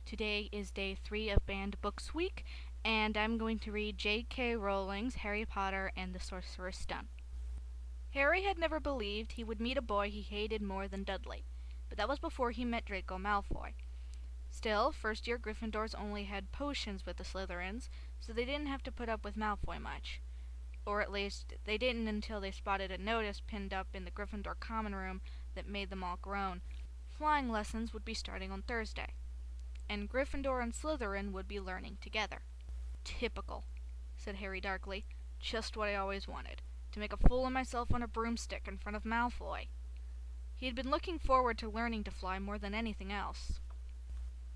Today is day 3 of Banned Books Week, and I'm going to read J.K. Rowling's Harry Potter and the Sorcerer's Stone. Harry had never believed he would meet a boy he hated more than Dudley, but that was before he met Draco Malfoy. Still, first-year Gryffindors only had potions with the Slytherins, so they didn't have to put up with Malfoy much. Or at least, they didn't until they spotted a notice pinned up in the Gryffindor common room that made them all groan. Flying lessons would be starting on Thursday, and Gryffindor and Slytherin would be learning together. "Typical," said Harry darkly. "Just what I always wanted. To make a fool of myself on a broomstick in front of Malfoy." He had been looking forward to learning to fly more than anything else.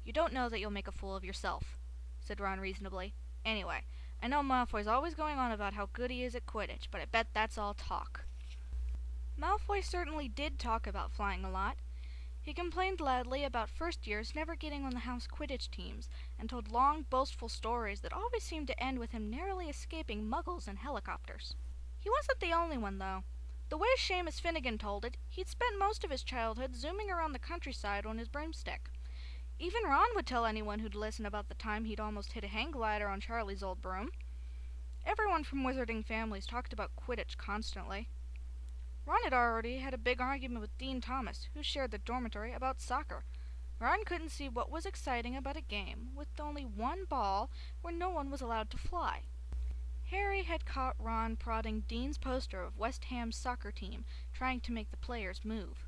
"You don't know that you'll make a fool of yourself," said Ron reasonably. "Anyway, I know Malfoy's always going on about how good he is at Quidditch, but I bet that's all talk." Malfoy certainly did talk about flying a lot. He complained loudly about first-years never getting on the house Quidditch teams, and told long, boastful stories that always seemed to end with him narrowly escaping muggles and helicopters. He wasn't the only one, though. The way Seamus Finnegan told it, he'd spent most of his childhood zooming around the countryside on his broomstick. Even Ron would tell anyone who'd listen about the time he'd almost hit a hang glider on Charlie's old broom. Everyone from wizarding families talked about Quidditch constantly. Ron had already had a big argument with Dean Thomas, who shared the dormitory, about soccer. Ron couldn't see what was exciting about a game with only one ball where no one was allowed to fly. Harry had caught Ron prodding Dean's poster of West Ham's soccer team, trying to make the players move.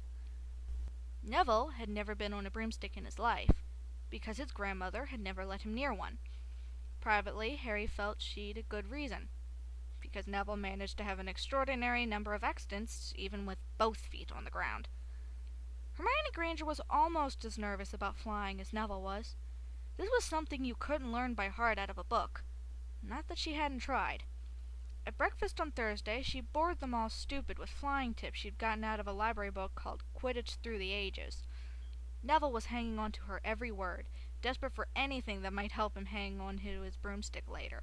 Neville had never been on a broomstick in his life, because his grandmother had never let him near one. Privately, Harry felt she'd a good reason, because Neville managed to have an extraordinary number of accidents, even with both feet on the ground. Hermione Granger was almost as nervous about flying as Neville was. This was something you couldn't learn by heart out of a book. Not that she hadn't tried. At breakfast on Thursday, she bored them all stupid with flying tips she'd gotten out of a library book called Quidditch Through the Ages. Neville was hanging on to her every word, desperate for anything that might help him hang on to his broomstick later.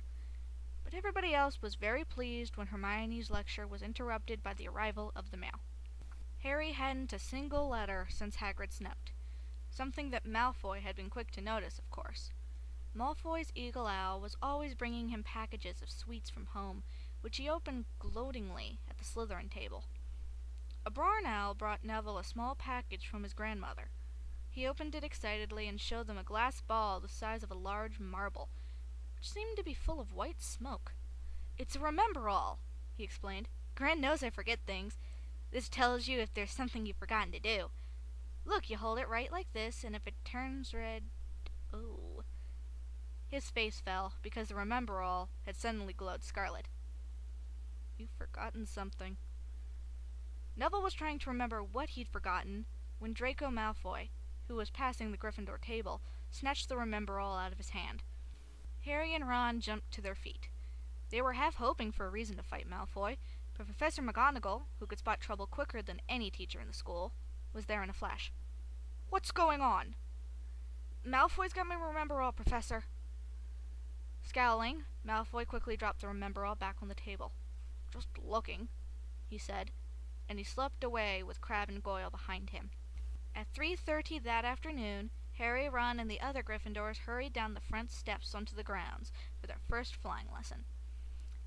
But everybody else was very pleased when Hermione's lecture was interrupted by the arrival of the mail. Harry hadn't a single letter since Hagrid's note, something that Malfoy had been quick to notice, of course. Malfoy's eagle owl was always bringing him packages of sweets from home, which he opened gloatingly at the Slytherin table. A barn owl brought Neville a small package from his grandmother. He opened it excitedly and showed them a glass ball the size of a large marble, which seemed to be full of white smoke. "It's a remember-all," he explained. "Gran knows I forget things. This tells you if there's something you've forgotten to do. Look, you hold it right like this, and if it turns red..." Oh. His face fell, because the remember-all had suddenly glowed scarlet. "You've forgotten something." Neville was trying to remember what he'd forgotten when Draco Malfoy, who was passing the Gryffindor table, snatched the remember-all out of his hand. Harry and Ron jumped to their feet. They were half hoping for a reason to fight Malfoy, but Professor McGonagall, who could spot trouble quicker than any teacher in the school, was there in a flash. "What's going on?" "Malfoy's got my remember-all, Professor." Scowling, Malfoy quickly dropped the remember-all back on the table. "Just looking," he said, and he slipped away with Crabbe and Goyle behind him. At 3:30 that afternoon, Harry, Ron, and the other Gryffindors hurried down the front steps onto the grounds for their first flying lesson.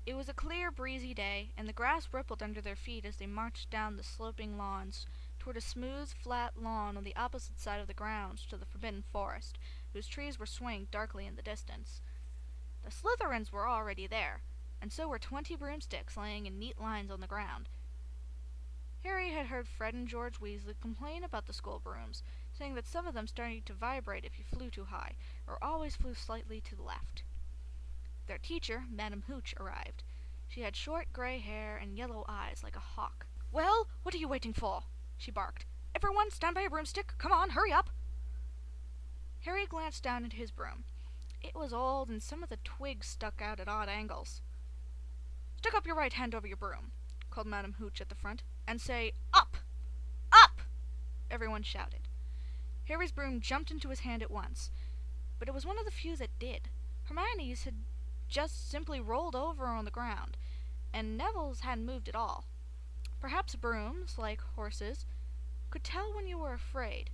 It was a clear, breezy day, and the grass rippled under their feet as they marched down the sloping lawns toward a smooth, flat lawn on the opposite side of the grounds to the Forbidden Forest, whose trees were swaying darkly in the distance. The Slytherins were already there, and so were 20 broomsticks laying in neat lines on the ground. Harry had heard Fred and George Weasley complain about the school brooms, saying that some of them started to vibrate if you flew too high, or always flew slightly to the left. Their teacher, Madame Hooch, arrived. She had short gray hair and yellow eyes like a hawk. "Well, what are you waiting for?" she barked. "Everyone stand by a broomstick. Come on, hurry up!" Harry glanced down at his broom. It was old, and some of the twigs stuck out at odd angles. "Stick up your right hand over your broom," called Madame Hooch at the front, "and say, 'Up! Up!'" Everyone shouted. Harry's broom jumped into his hand at once, but it was one of the few that did. Hermione's had just simply rolled over on the ground, and Neville's hadn't moved at all. Perhaps brooms, like horses, could tell when you were afraid,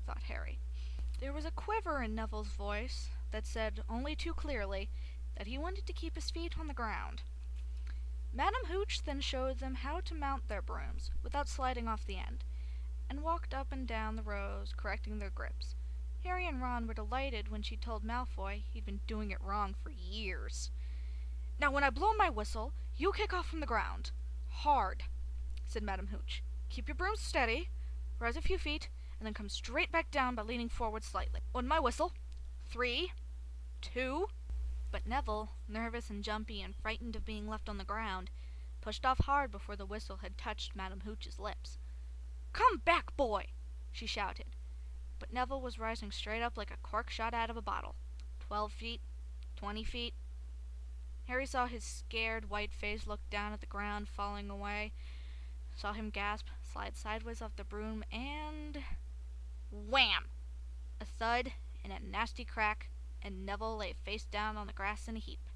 thought Harry. There was a quiver in Neville's voice that said only too clearly that he wanted to keep his feet on the ground. Madam Hooch then showed them how to mount their brooms without sliding off the end, and walked up and down the rows, correcting their grips. Harry and Ron were delighted when she told Malfoy he'd been doing it wrong for years. "Now when I blow my whistle, you kick off from the ground. Hard," said Madam Hooch. "Keep your brooms steady, rise a few feet, and then come straight back down by leaning forward slightly. On my whistle. 3, 2... But Neville, nervous and jumpy and frightened of being left on the ground, pushed off hard before the whistle had touched Madam Hooch's lips. "Come back, boy!" she shouted. But Neville was rising straight up like a cork shot out of a bottle. 12 feet, 20 feet. Harry saw his scared white face look down at the ground falling away, saw him gasp, slide sideways off the broom, and... wham! A thud and a nasty crack, and Neville lay face down on the grass in a heap.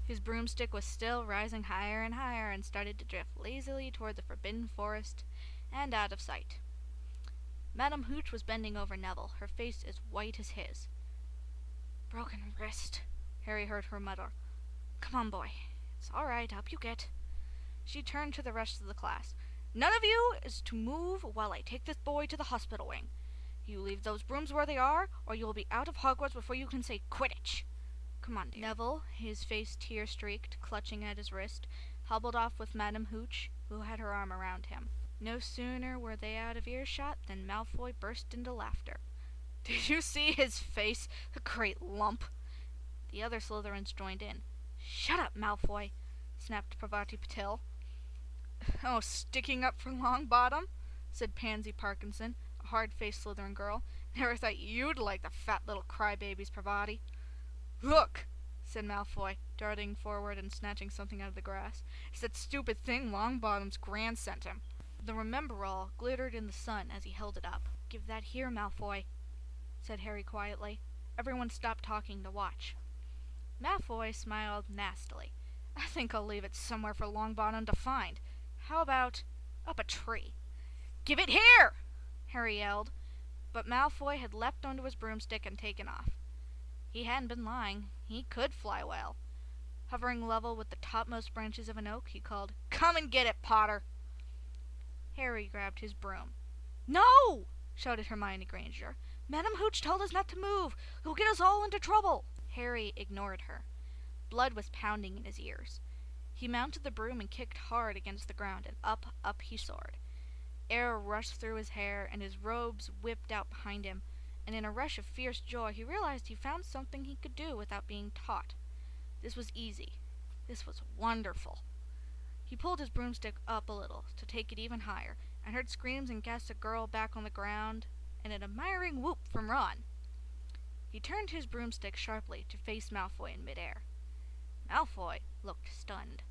His broomstick was still rising higher and higher and started to drift lazily toward the Forbidden Forest and out of sight. Madam Hooch was bending over Neville, her face as white as his. "Broken wrist," Harry heard her mutter. "Come on, boy. It's all right. Up you get." She turned to the rest of the class. "None of you is to move while I take this boy to the hospital wing. You leave those brooms where they are, or you will be out of Hogwarts before you can say Quidditch. Come on, dear." Neville, his face tear-streaked, clutching at his wrist, hobbled off with Madam Hooch, who had her arm around him. No sooner were they out of earshot than Malfoy burst into laughter. "Did you see his face? The great lump!" The other Slytherins joined in. "Shut up, Malfoy," snapped Parvati Patil. "Oh, sticking up for Longbottom?" said Pansy Parkinson, a hard-faced Slytherin girl. "Never thought you'd like the fat little crybabies, Parvati." "Look!" said Malfoy, darting forward and snatching something out of the grass. "It's that stupid thing Longbottom's Gran sent him." The Remember-All glittered in the sun as he held it up. "Give that here, Malfoy," said Harry quietly. Everyone stopped talking to watch. Malfoy smiled nastily. "I think I'll leave it somewhere for Longbottom to find. How about up a tree?" "Give it here!" Harry yelled, but Malfoy had leapt onto his broomstick and taken off. He hadn't been lying. He could fly well. Hovering level with the topmost branches of an oak, he called, "Come and get it, Potter!" Harry grabbed his broom. "No!" shouted Hermione Granger. "Madam Hooch told us not to move. You'll get us all into trouble." Harry ignored her. Blood was pounding in his ears. He mounted the broom and kicked hard against the ground, and up, up he soared. Air rushed through his hair, and his robes whipped out behind him, and in a rush of fierce joy he realized he found something he could do without being taught. This was easy. This was wonderful. He pulled his broomstick up a little to take it even higher, and heard screams and cast a girl back on the ground, and an admiring whoop from Ron. He turned his broomstick sharply to face Malfoy in midair. Malfoy looked stunned.